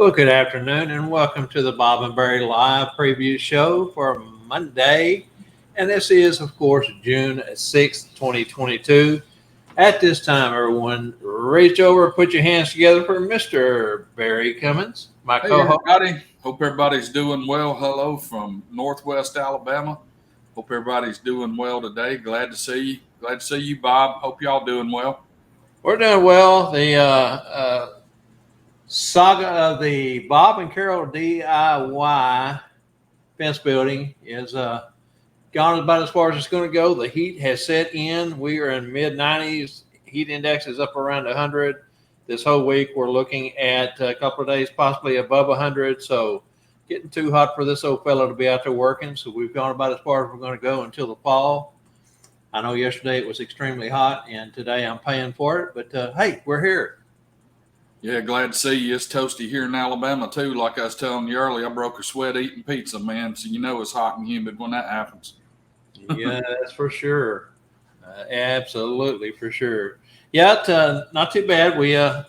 Well, good afternoon and welcome to the Bob and Barry Live Preview Show for Monday. And this is, of course, June 6th, 2022. At this time, everyone, reach over, put your hands together for Mr. Barry Cummins, my Hey co-host. everybody, hope everybody's doing well. Hello from Northwest Alabama. Hope everybody's doing well today. Glad to see you. Glad to see you, Bob. Hope y'all doing well. We're doing well. The saga of the Bob and Carol DIY fence building is gone about as far as it's going to go. The heat has set in. We are in mid-90s. Heat index is up around 100. This whole week we're looking at a couple of days possibly above 100. So getting too hot for this old fellow to be out there working. So we've gone about as far as we're going to go until the fall. I know yesterday it was extremely hot, and today I'm paying for it. But, hey, we're here. Yeah, glad to see you. It's toasty here in Alabama, too. Like I was telling you earlier, I broke a sweat eating pizza, man. So you know it's hot and humid when that happens. Yeah, that's for sure. Absolutely, for sure. Yeah, not too bad. We, like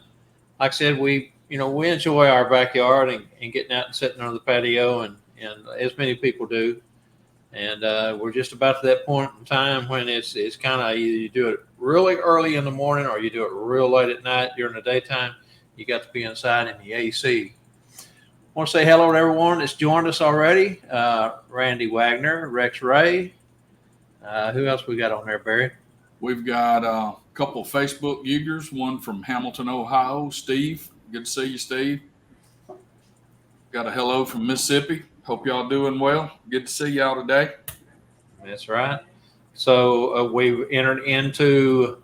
I said, we enjoy our backyard and getting out and sitting on the patio, and as many people do. And we're just about to that point in time when it's kind of either you do it really early in the morning or you do it real late at night during the daytime. You got to be inside in the AC. I want to say hello to everyone that's joined us already. Randy Wagner, Rex Ray. Who else we got on there, Barry? We've got a couple of Facebook users, one from Hamilton, Ohio, Steve. Good to see you, Steve. Got a hello from Mississippi. Hope y'all doing well. Good to see y'all today. That's right. So we've entered into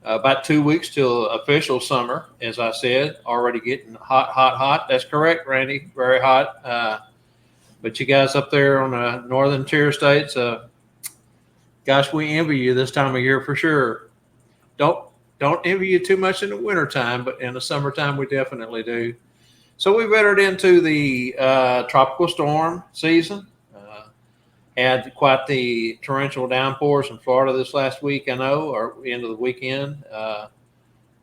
about 2 weeks till official summer, as I said, already getting hot. That's correct, Randy. Very hot. But you guys up there on the northern tier states, gosh, we envy you this time of year for sure. Don't envy you too much in the wintertime, but in the summertime we definitely do. So we've entered into the tropical storm season. Had quite the torrential downpours in Florida this last week, I know, or end of the weekend.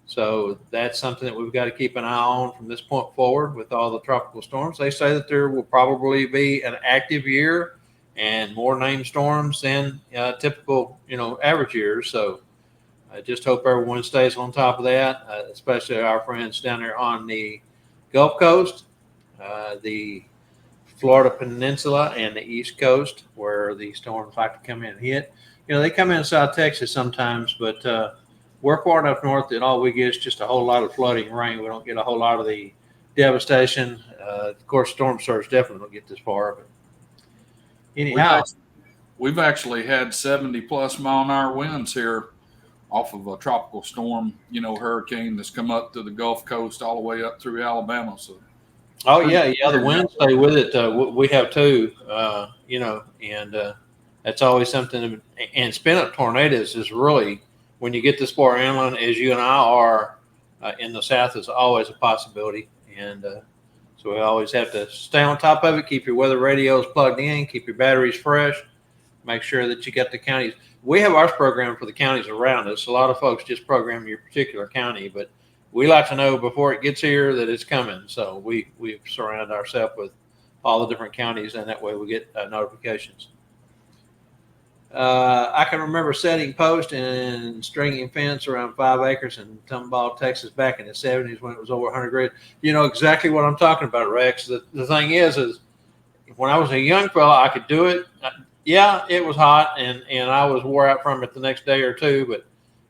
So that's something that we've got to keep an eye on from this point forward with all the tropical storms. They say that there will probably be an active year and more named storms than typical, average years. So I just hope everyone stays on top of that, especially our friends down there on the Gulf Coast, the Florida Peninsula, and the East Coast, where the storms like to come in and hit. They come in South Texas sometimes, but we're far enough north that all we get is just a whole lot of flooding rain. We don't get a whole lot of the devastation. Of course, storm surge definitely don't get this far, but anyhow. We've actually had 70-plus mile-an-hour winds here off of a tropical storm, hurricane that's come up to the Gulf Coast all the way up through Alabama. So, oh yeah, the winds stay with it. We have too, and that's always something. And spin-up tornadoes is really, when you get this far inland, as you and I are in the South, is always a possibility. And so we always have to stay on top of it. Keep your weather radios plugged in. Keep your batteries fresh. Make sure that you got the counties. We have ours programmed for the counties around us. A lot of folks just program your particular county, but we like to know before it gets here that it's coming. So we surround ourselves with all the different counties, and that way we get notifications. I can remember setting post and stringing fence around 5 acres in Tomball, Texas back in the 70s when it was over 100 degrees. You know exactly what I'm talking about, Rex. The thing is when I was a young fella, I could do it. Yeah, it was hot, and I was wore out from it the next day or two. But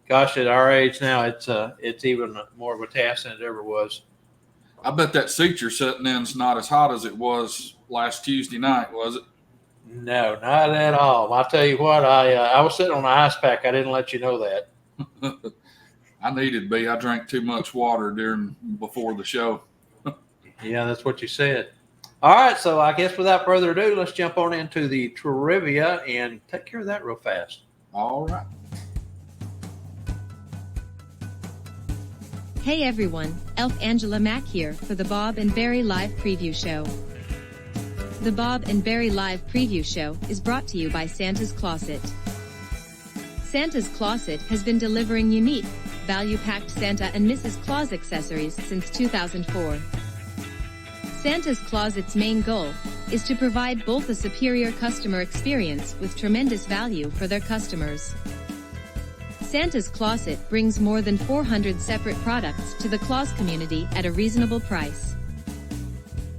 gosh, at our age now, it's even more of a task than it ever was. I bet that seat you're sitting in is not as hot as it was last Tuesday night, was it? No, not at all. I'll tell you what, I was sitting on an ice pack. I didn't let you know that. I needed to be. I drank too much water before the show. Yeah, that's what you said. All right, so I guess without further ado, let's jump on into the trivia and take care of that real fast. All right. Hey everyone, Elf Angela Mack here for the Bob and Barry Live Preview Show. The Bob and Barry Live Preview Show is brought to you by Santa's Closet. Santa's Closet has been delivering unique, value-packed Santa and Mrs. Claus accessories since 2004. Santa's Closet's main goal is to provide both a superior customer experience with tremendous value for their customers. Santa's Closet brings more than 400 separate products to the Claus community at a reasonable price.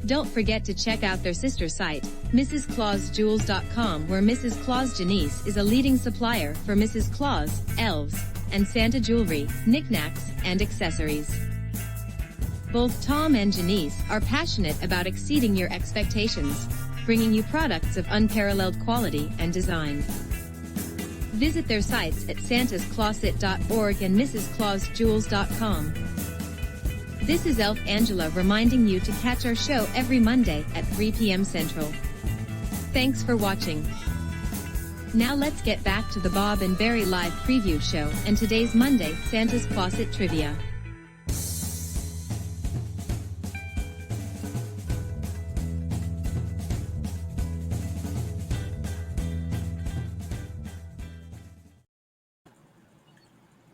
Don't forget to check out their sister site, MrsClausJewels.com, where Mrs. Claus Janice is a leading supplier for Mrs. Claus, elves, and Santa jewelry, knickknacks, and accessories. Both Tom and Janice are passionate about exceeding your expectations, bringing you products of unparalleled quality and design. Visit their sites at santascloset.org and mrsclausjewels.com. This is Elf Angela reminding you to catch our show every Monday at 3 p.m. Central. Thanks for watching. Now let's get back to the Bob and Barry live preview show and today's Monday Santa's Closet trivia.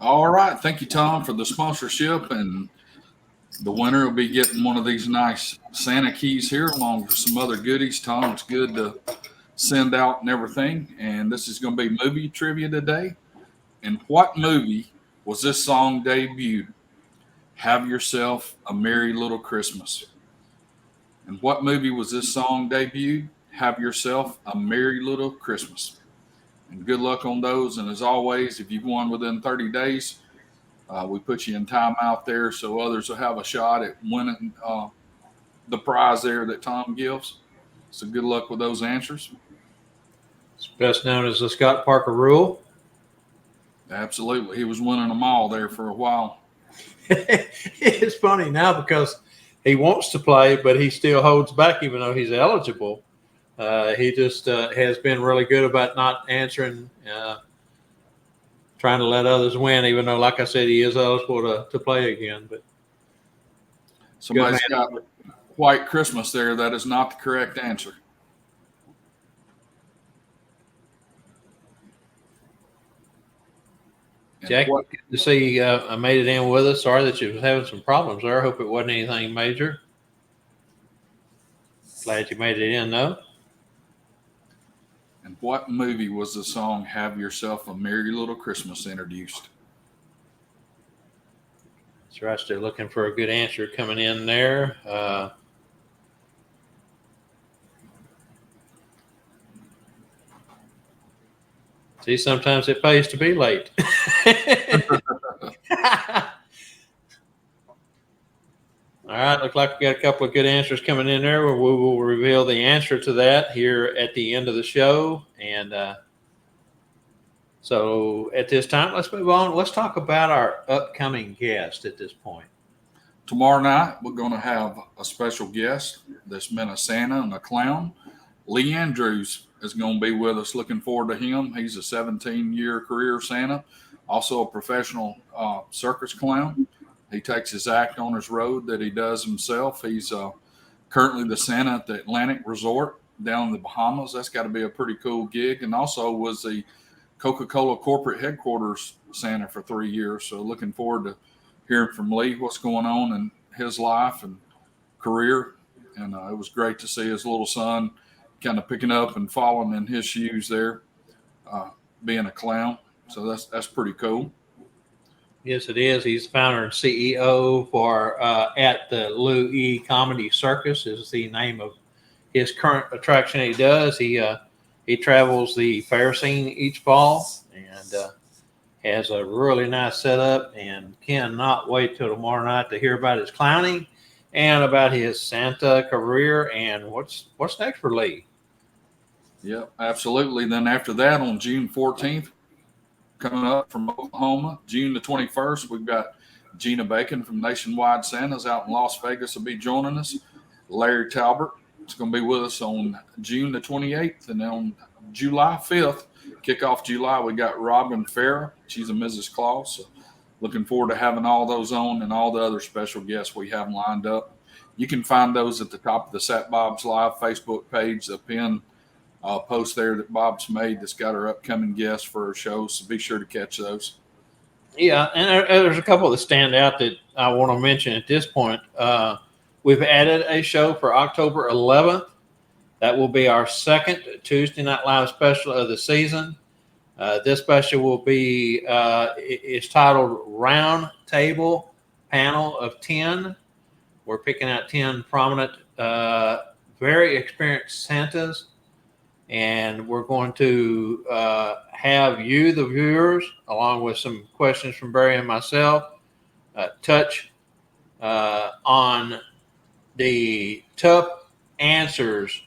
All right. Thank you, Tom, for the sponsorship. And the winner will be getting one of these nice Santa keys here along with some other goodies. Tom, it's good to send out and everything. And this is going to be movie trivia today. In what movie was this song debuted? Have Yourself a Merry Little Christmas. In what movie was this song debuted? Have Yourself a Merry Little Christmas. And good luck on those. And as always, if you've won within 30 days, we put you in timeout there so others will have a shot at winning the prize there that Tom gives. So good luck with those answers. It's best known as the Scott Parker rule. Absolutely. He was winning them all there for a while. It's funny now because he wants to play, but he still holds back even though he's eligible. He just has been really good about not answering, trying to let others win, even though, like I said, he is eligible to play again. But Somebody's got White Christmas there. That is not the correct answer. Jack, good to see I made it in with us. Sorry that you was having some problems there. I hope it wasn't anything major. Glad you made it in, though. And what movie was the song Have Yourself a Merry Little Christmas introduced? That's right. Still looking for a good answer coming in there. See, sometimes it pays to be late. All right, looks like we got a couple of good answers coming in there. We will reveal the answer to that here at the end of the show. And so at this time, let's move on. Let's talk about our upcoming guest at this point. Tomorrow night, we're going to have a special guest that's been a Santa and a clown. Lee Andrews is going to be with us. Looking forward to him. He's a 17-year career Santa, also a professional circus clown. He takes his act on his road that he does himself. He's currently the Santa at the Atlantic Resort down in the Bahamas. That's got to be a pretty cool gig. And also was the Coca-Cola corporate headquarters Santa for 3 years. So looking forward to hearing from Lee what's going on in his life and career. And it was great to see his little son kind of picking up and following in his shoes there, being a clown. So that's pretty cool. Yes, it is. He's founder and CEO for at the Lou E. Comedy Circus is the name of his current attraction he does. He travels the fair scene each fall and has a really nice setup and cannot wait till tomorrow night to hear about his clowning and about his Santa career and what's next for Lee. Yep, absolutely. Then after that, on June 14th, coming up from Oklahoma, June the 21st, we've got Gina Bacon from Nationwide Santas out in Las Vegas will be joining us. Larry Talbert is going to be with us on June the 28th. And then on July 5th, kickoff July, we got Robin Farah. She's a Mrs. Claus. So looking forward to having all those on and all the other special guests we have lined up. You can find those at the top of the Sat Bob's Live Facebook page, the pin post there that Bob's made that's got our upcoming guests for our show. So be sure to catch those. Yeah, and there's a couple that stand out that I want to mention at this point. we've added a show for October 11th. That will be our second Tuesday Night Live special of the season. This special will be, it's titled Round Table Panel of 10. We're picking out 10 prominent, very experienced Santas, and we're going to have you, the viewers, along with some questions from Barry and myself, touch on the tough answers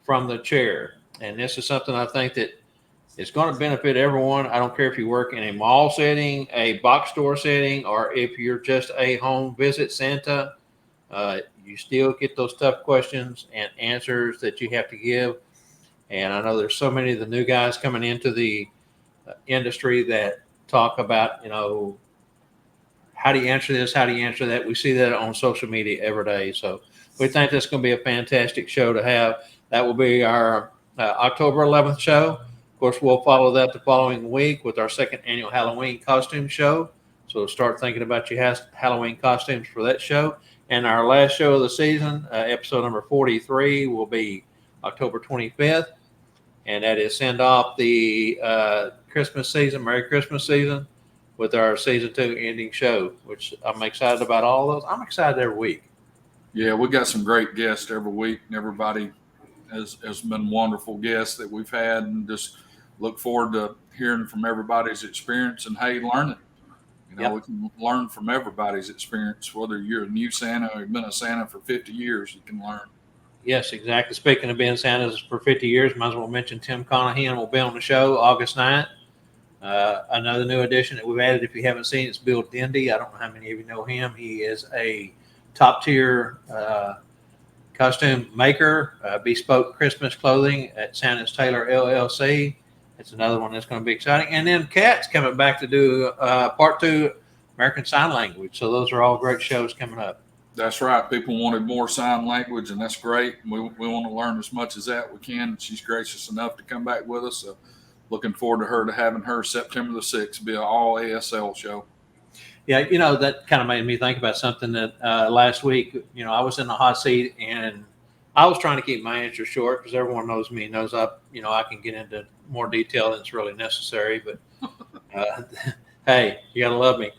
from the chair. And this is something I think that is going to benefit everyone. I don't care if you work in a mall setting, a box store setting, or if you're just a home visit Santa. You still get those tough questions and answers that you have to give. And I know there's so many of the new guys coming into the industry that talk about, how do you answer this? How do you answer that? We see that on social media every day. So we think that's going to be a fantastic show to have. That will be our October 11th show. Of course, we'll follow that the following week with our second annual Halloween costume show. So start thinking about your Halloween costumes for that show. And our last show of the season, episode number 43, will be October 25th. And that is send off the Christmas season, Merry Christmas season, with our season 2 ending show, which I'm excited about all those. I'm excited every week. Yeah, we got some great guests every week, and everybody has been wonderful guests that we've had, and just look forward to hearing from everybody's experience and learning. We can learn from everybody's experience, whether you're a new Santa or you've been a Santa for 50 years, you can learn. Yes, exactly. Speaking of being Santas for 50 years, might as well mention Tim Conahan will be on the show August 9th. Another new addition that we've added, if you haven't seen, it's Bill Dendy. I don't know how many of you know him. He is a top-tier costume maker, bespoke Christmas clothing at Santa's Tailor LLC. It's another one that's going to be exciting. And then Kat's coming back to do part 2 American Sign Language. So those are all great shows coming up. That's right. People wanted more sign language, and that's great. We want to learn as much as that we can. She's gracious enough to come back with us. So looking forward to having her September the 6th be an all ASL show. Yeah, that kind of made me think about something that last week, I was in the hot seat and I was trying to keep my answer short because everyone knows me, knows I can get into more detail than it's really necessary. But hey, you gotta love me.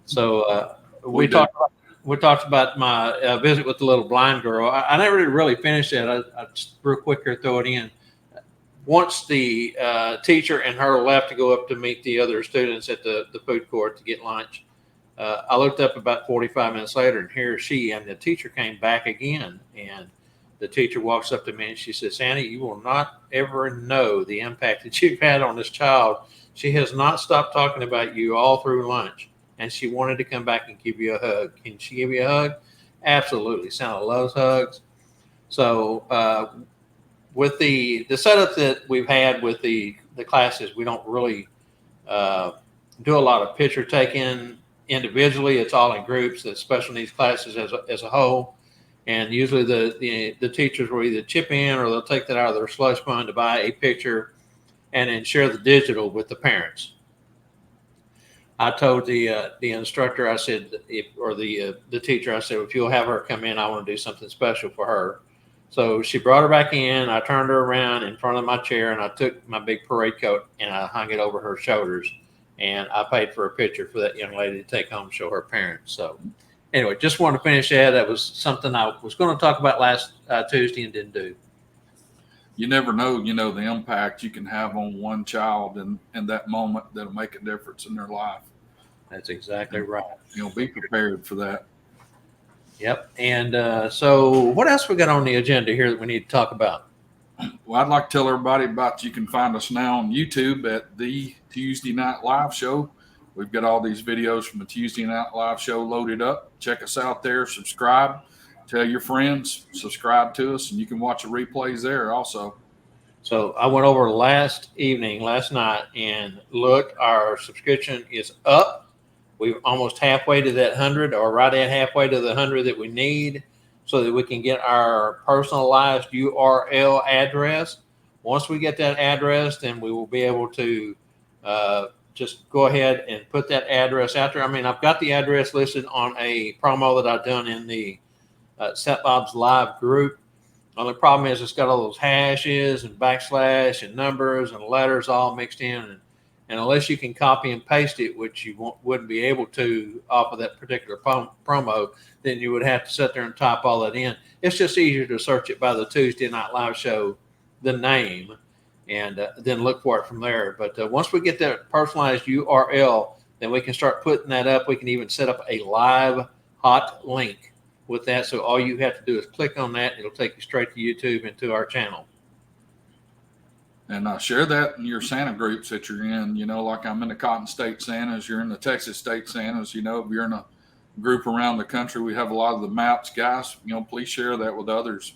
So we talked about my visit with the little blind girl. I never really finished that. I just real quick here throw it in. Once the teacher and her left to go up to meet the other students at the food court to get lunch, I looked up about 45 minutes later, and here she and the teacher came back again. And the teacher walks up to me and she says, "Sandy, you will not ever know the impact that you've had on this child. She has not stopped talking about you all through lunch, and she wanted to come back and give you a hug. Can she give you a hug?" Absolutely. Santa loves hugs. So with the setup that we've had with the classes, we don't really do a lot of picture taking individually. It's all in groups. The special needs classes as a whole. And usually the teachers will either chip in or they'll take that out of their slush fund to buy a picture and then share the digital with the parents. I told the instructor, I said, the teacher, I said, if you'll have her come in, I want to do something special for her. So she brought her back in. I turned her around in front of my chair and I took my big parade coat and I hung it over her shoulders. And I paid for a picture for that young lady to take home and show her parents. So anyway, just wanted to finish that. That was something I was going to talk about last Tuesday and didn't do. You never know, the impact you can have on one child in that moment that'll make a difference in their life. That's exactly right. Be prepared for that. Yep. And so what else we got on the agenda here that we need to talk about? Well, I'd like to tell everybody about, you can find us now on YouTube at the Tuesday Night Live Show. We've got all these videos from the Tuesday Night Live Show loaded up. Check us out there. Subscribe. Tell your friends. Subscribe to us, and you can watch the replays there also. So I went over last night, and look, our subscription is up. We're almost halfway to that 100, or right at halfway to the 100 that we need, so that we can get our personalized URL address. Once we get that address, then we will be able to just go ahead and put that address out there. I mean, I've got the address listed on a promo that I've done in the Set Bob's Live group. Only problem is it's got all those hashes and backslash and numbers and letters all mixed in. And unless you can copy and paste it, which you wouldn't be able to off of that particular promo, then you would have to sit there and type all that in. It's just easier to search it by the Tuesday Night Live show, the name, and then look for it from there. But once we get that personalized URL, then we can start putting that up. We can even set up a live hot link with that. So all you have to do is click on that. It'll take you straight to YouTube and to our channel. And share that in your Santa groups that you're in. You know, like I'm in the Cotton State Santas, you're in the Texas State Santas. You know, if you're in a group around the country, we have a lot of the maps. Guys, you know, please share that with others.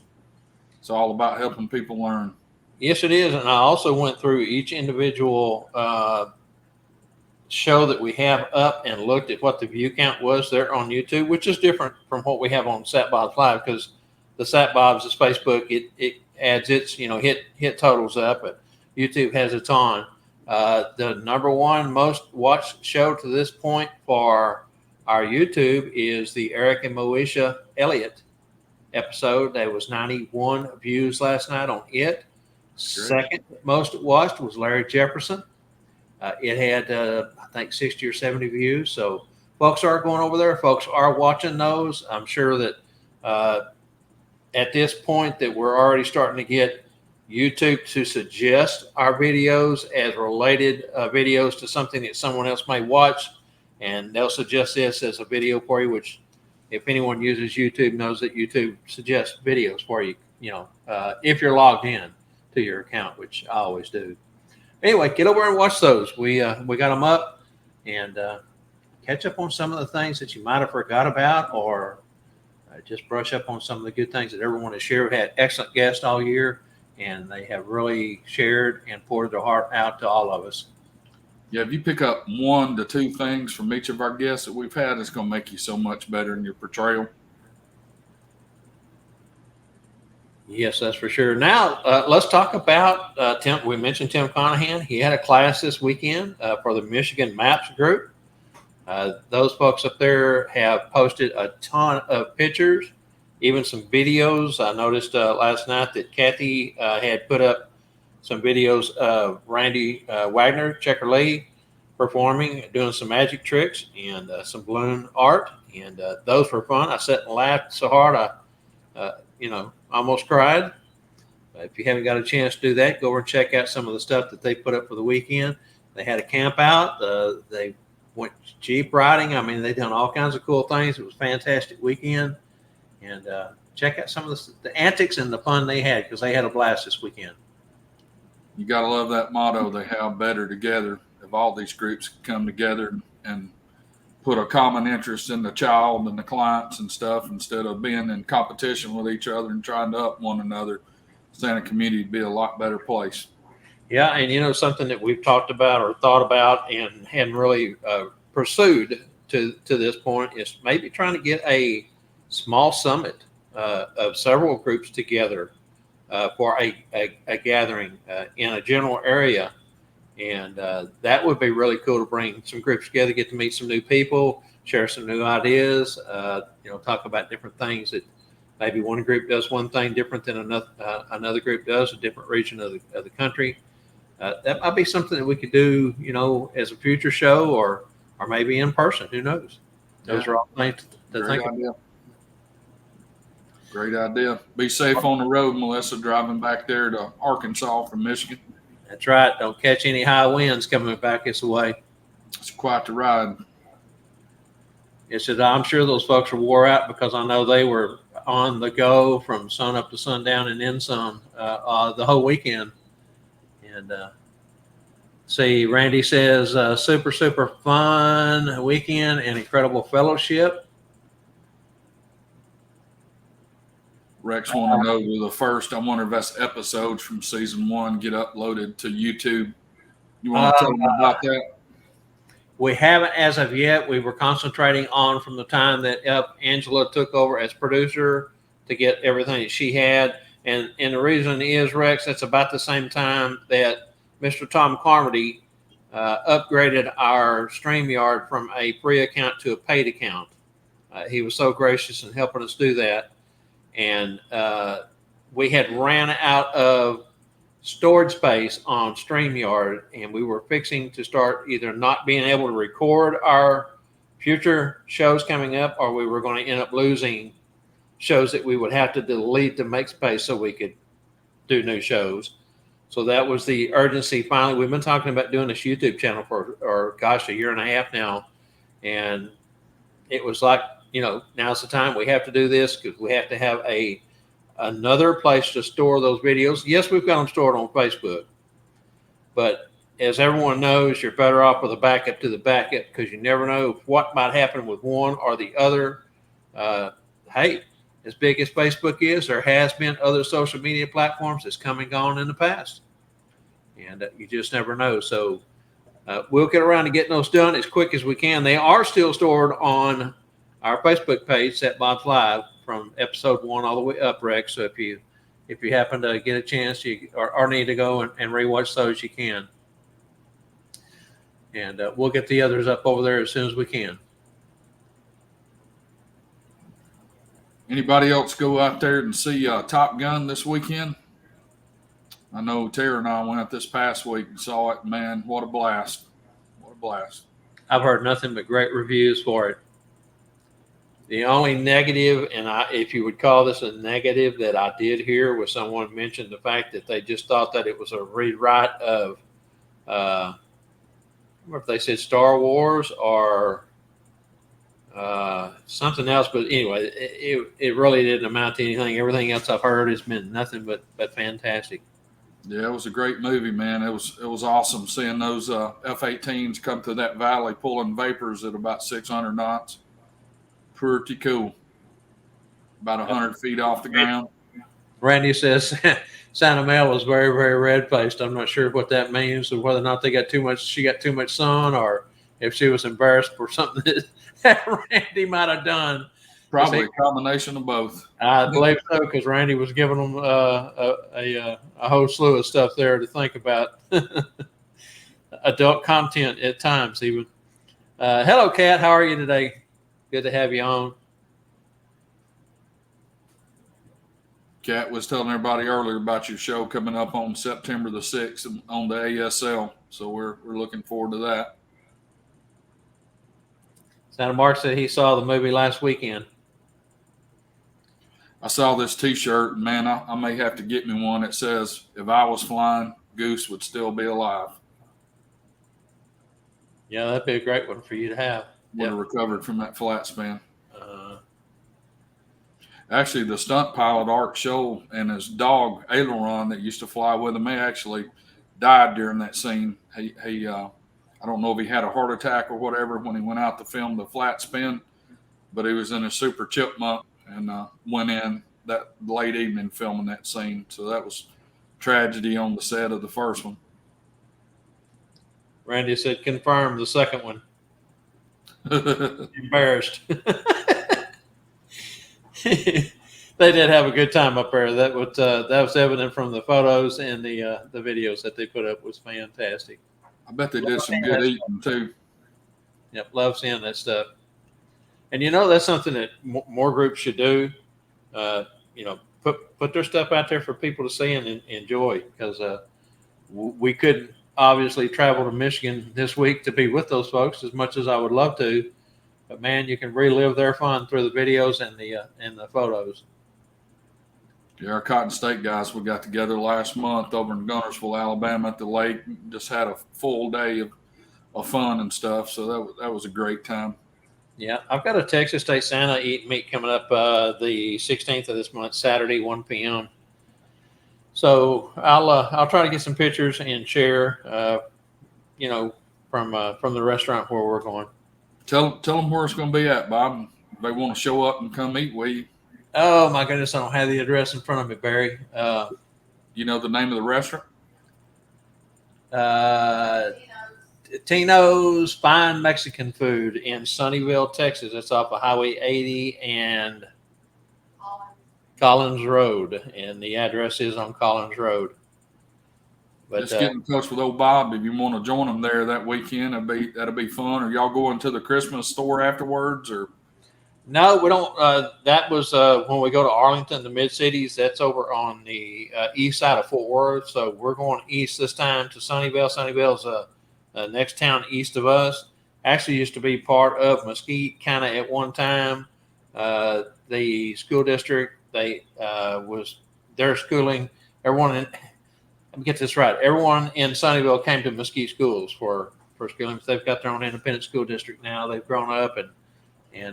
It's all about helping people learn. Yes, it is. And I also went through each individual show that we have up and looked at what the view count was there on YouTube, which is different from what we have on Sat Bob's Live, because the Sat Bob's is Facebook. It adds its, you know, hit totals up, but YouTube has its on. The number one most watched show to this point for our YouTube is the Eric and Moesha Elliott episode. There was 91 views last night on it. Second most watched was Larry Jefferson. It had, I think, 60 or 70 views. So folks are going over there. Folks are watching those. I'm sure that at this point that we're already starting to get YouTube to suggest our videos as related videos to something that someone else may watch. And they'll suggest this as a video for you, which if anyone uses YouTube knows that YouTube suggests videos for you, you know, if you're logged in to your account, which I always do. Anyway, get over and watch those. We got them up, and catch up on some of the things that you might have forgot about, or just brush up on some of the good things that everyone has shared. We had excellent guests all year, and they have really shared and poured their heart out to all of us. Yeah, if you pick up 1 to 2 things from each of our guests that we've had, it's going to make you so much better in your portrayal. Yes, that's for sure. Now, let's talk about Tim. We mentioned Tim Conahan. He had a class this weekend for the Michigan MAPS group. Those folks up there have posted a ton of pictures, even some videos. I noticed last night that Kathy had put up some videos of Randy Wagner, Checker Lee, performing, doing some magic tricks and some balloon art. And those were fun. I sat and laughed so hard I almost cried. If you haven't got a chance to do that, go over and check out some of the stuff that they put up for the weekend. They had a camp out. They went Jeep riding. I mean, they done all kinds of cool things. It was a fantastic weekend. And check out some of the antics and the fun they had, because they had a blast this weekend. You got to love that motto they have, better together. If all these groups come together and put a common interest in the child and the clients and stuff, instead of being in competition with each other and trying to up one another, Santa community would be a lot better place. Yeah, and you know, something that we've talked about or thought about and hadn't really pursued to this point is maybe trying to get a small summit of several groups together for a gathering in a general area. And that would be really cool to bring some groups together, get to meet some new people, share some new ideas, talk about different things that maybe one group does one thing different than another group does, a different region of the country. That might be something that we could do, as a future show or maybe in person. Who knows? Those are all things to think about. Great idea. Be safe on the road, Melissa, driving back there to Arkansas from Michigan. That's right. Don't catch any high winds coming back this way. It's quite the ride. It's that I'm sure those folks are wore out, because I know they were on the go from sun up to sundown and then some the whole weekend. And see, Randy says super fun weekend and incredible fellowship. Rex want to know the first. I wonder if that's episodes from season 1 get uploaded to YouTube. You want to tell them about that? We haven't as of yet. We were concentrating on from the time that Angela took over as producer to get everything that she had. And the reason is, Rex, that's about the same time that Mr. Tom Carmody upgraded our StreamYard from a free account to a paid account. He was so gracious in helping us do that. and we had ran out of storage space on StreamYard, and we were fixing to start either not being able to record our future shows coming up, or we were going to end up losing shows that we would have to delete to make space so we could do new shows. So that was the urgency. Finally, we've been talking about doing this YouTube channel for, or gosh, a year and a half now. And it was like, now's the time we have to do this, because we have to have another place to store those videos. Yes, we've got them stored on Facebook, but as everyone knows, you're better off with a backup to the backup, because you never know what might happen with one or the other. Hey, as big as Facebook is, there has been other social media platforms that's come and gone in the past, and you just never know. So we'll get around to getting those done as quick as we can. They are still stored on our Facebook page, Set Bob's Live, from episode 1 all the way up, Rex. So if you happen to get a chance, or need to go and rewatch those, you can. And we'll get the others up over there as soon as we can. Anybody else go out there and see Top Gun this weekend? I know Tara and I went out this past week and saw it. Man, what a blast. What a blast. I've heard nothing but great reviews for it. The only negative, and if you would call this a negative, that I did hear was someone mentioned the fact that they just thought that it was a rewrite of, I don't know if they said Star Wars or something else, but anyway, it really didn't amount to anything. Everything else I've heard has been nothing but fantastic. Yeah, it was a great movie, man. It was awesome seeing those F-18s come through that valley pulling vapors at about 600 knots. Pretty cool. About 100 feet off the ground. Randy says Santa Mel was very, very red-faced. I'm not sure what that means, or whether or not she got too much sun, or if she was embarrassed for something that Randy might have done. Probably a combination of both. I believe so, because Randy was giving them a whole slew of stuff there to think about. Adult content at times, even. Hello, Kat. How are you today? Good to have you on. Kat was telling everybody earlier about your show coming up on September the 6th on the ASL. So we're looking forward to that. Santa Mark said he saw the movie last weekend. I saw this T-shirt, and man, I may have to get me one that says, "If I was flying, Goose would still be alive." Yeah, that'd be a great one for you to have. Would have recovered from that flat span. Actually, the stunt pilot, Art Scholl, and his dog, Aileron, that used to fly with him, they actually died during that scene. He I don't know if he had a heart attack or whatever when he went out to film the flat spin, but he was in a Super Chipmunk and went in that late evening filming that scene. So that was tragedy on the set of the first one. Randy said, confirm the second one. Embarrassed. They did have a good time up there. That was evident from the photos, and the videos that they put up was fantastic. I bet they did some good eating too. Yep, love seeing that stuff. And that's something that more groups should do. Put their stuff out there for people to see and enjoy, because we couldn't obviously travel to Michigan this week to be with those folks as much as I would love to. But man, you can relive their fun through the videos and the photos. Yeah, our Cotton State guys, we got together last month over in Gunnersville, Alabama at the lake. Just had a full day of fun and stuff. So that was a great time. Yeah, I've got a Texas State Santa Eat Meat coming up the 16th of this month, Saturday, 1 p.m. So I'll try to get some pictures and share, from the restaurant where we're going. Tell them where it's going to be at, Bob. If they want to show up and come eat with you. Oh my goodness, I don't have the address in front of me, Barry. You know the name of the restaurant? Tino's Fine Mexican Food in Sunnyvale, Texas. It's off of Highway 80 and Collins Road, and the address is on Collins Road. But just get in touch with old Bob if you want to join them there that weekend. That'll be fun. Or y'all going to the Christmas store afterwards? Or No, we don't. That was when we go to Arlington, the mid cities. That's over on the east side of Fort Worth. So we're going east this time to Sunnyvale. Sunnyvale's next town east of us. Actually, used to be part of Mesquite, kind of at one time. The school district was their schooling. Everyone in, let me get this right. Everyone in Sunnyvale came to Mesquite schools for schooling. They've got their own independent school district now. They've grown up and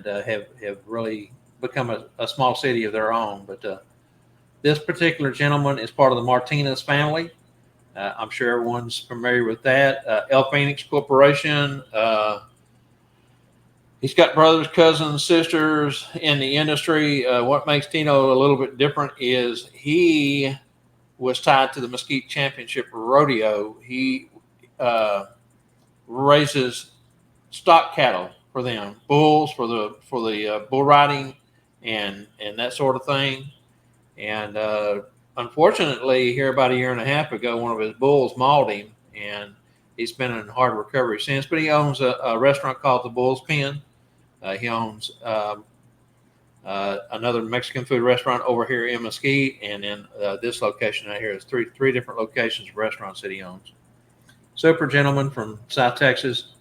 have really become a small city of their own. But this particular gentleman is part of the Martinez family. I'm sure everyone's familiar with that. El Phoenix Corporation. He's got brothers, cousins, sisters in the industry. What makes Tino a little bit different is he was tied to the Mesquite Championship Rodeo. He raises stock cattle for them, bulls for the bull riding and that sort of thing. And unfortunately, here about a year and a half ago, one of his bulls mauled him, and he's been in hard recovery since. But he owns a restaurant called the Bull's Pen. He owns another Mexican food restaurant over here in Mesquite, and then this location right here is three different locations of restaurants that he owns. Super gentleman from South Texas.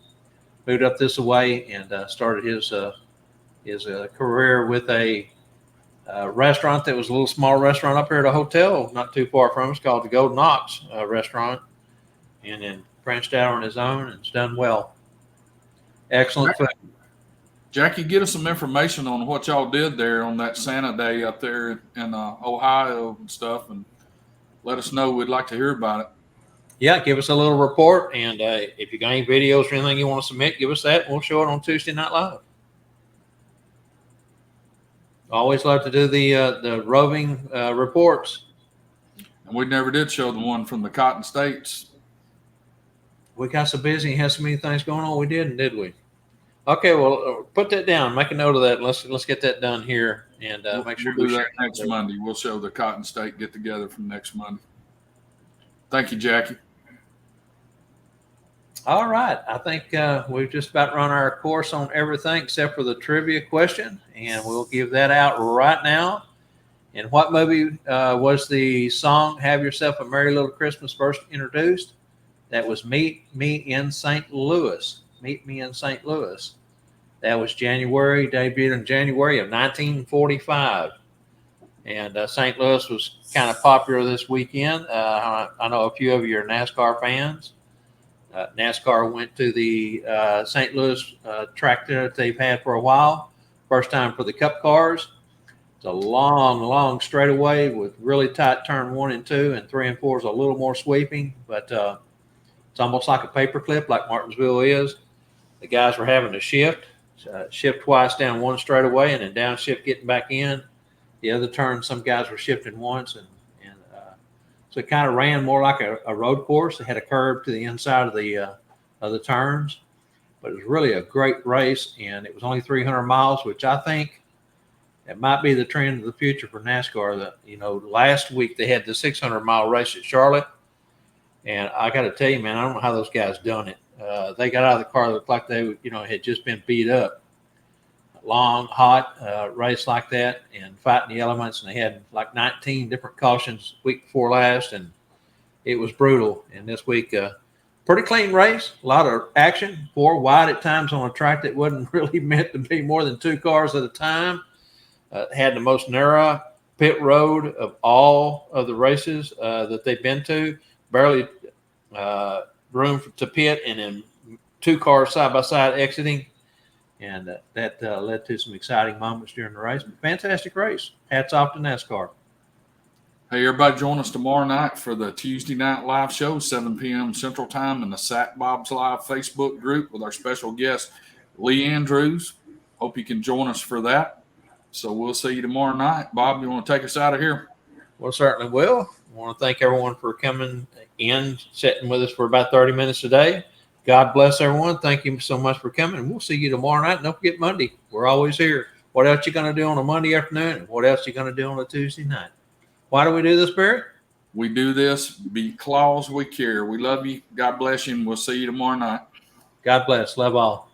Moved up this way and started his career with a restaurant that was a little small restaurant up here at a hotel not too far from us called the Golden Ox restaurant, and then branched out on his own and it's done well. Excellent food. Jackie, get us some information on what y'all did there on that Santa Day up there in Ohio and stuff, and let us know. We'd like to hear about it. Yeah, give us a little report, and if you got any videos or anything you want to submit, give us that. We'll show it on Tuesday Night Live. Always love to do the roving reports. And we never did show the one from the Cotton States. We got so busy and had so many things going on. We didn't, did we? Okay, well, put that down. Make a note of that. Let's get that done here, and make sure we'll do that next Monday. We'll show the Cotton State get together from next Monday. Thank you, Jackie. All right. I think we've just about run our course on everything except for the trivia question, and we'll give that out right now. In what movie was the song Have Yourself a Merry Little Christmas first introduced? That was Meet Me in St. Louis. Meet Me in St. Louis. That was debuted in January of 1945. And St. Louis was kind of popular this weekend. I know a few of you are NASCAR fans. NASCAR went to the St. Louis track that they've had for a while. First time for the Cup cars. It's a long, long straightaway with really tight turn 1 and 2, and 3 and 4 is a little more sweeping, but it's almost like a paperclip, like Martinsville is. The guys were having to shift twice down one straightaway and then downshift getting back in. The other turn, some guys were shifting once, and so it kind of ran more like a road course. It had a curve to the inside of the turns, but it was really a great race, and it was only 300 miles, which I think it might be the trend of the future for NASCAR. Last week they had the 600-mile race at Charlotte, and I got to tell you, man, I don't know how those guys done it. They got out of the car, looked like they had just been beat up. Long, hot race like that, and fighting the elements, and they had like 19 different cautions week before last, and it was brutal. And this week, pretty clean race, a lot of action, 4 wide at times on a track that wasn't really meant to be more than 2 cars at a time. Had the most narrow pit road of all of the races that they've been to. Barely room to pit, and then 2 cars side by side exiting. And that led to some exciting moments during the race. Fantastic race. Hats off to NASCAR. Hey, everybody, join us tomorrow night for the Tuesday Night Live show, 7 p.m. Central Time in the Sack Bob's Live Facebook group with our special guest, Lee Andrews. Hope you can join us for that. So we'll see you tomorrow night. Bob, you want to take us out of here? Well, certainly will. I want to thank everyone for coming in, sitting with us for about 30 minutes today. God bless everyone. Thank you so much for coming. We'll see you tomorrow night. Don't forget Monday. We're always here. What else you going to do on a Monday afternoon? And what else you going to do on a Tuesday night? Why do we do this, Barry? We do this because we care. We love you. God bless you, and we'll see you tomorrow night. God bless. Love all.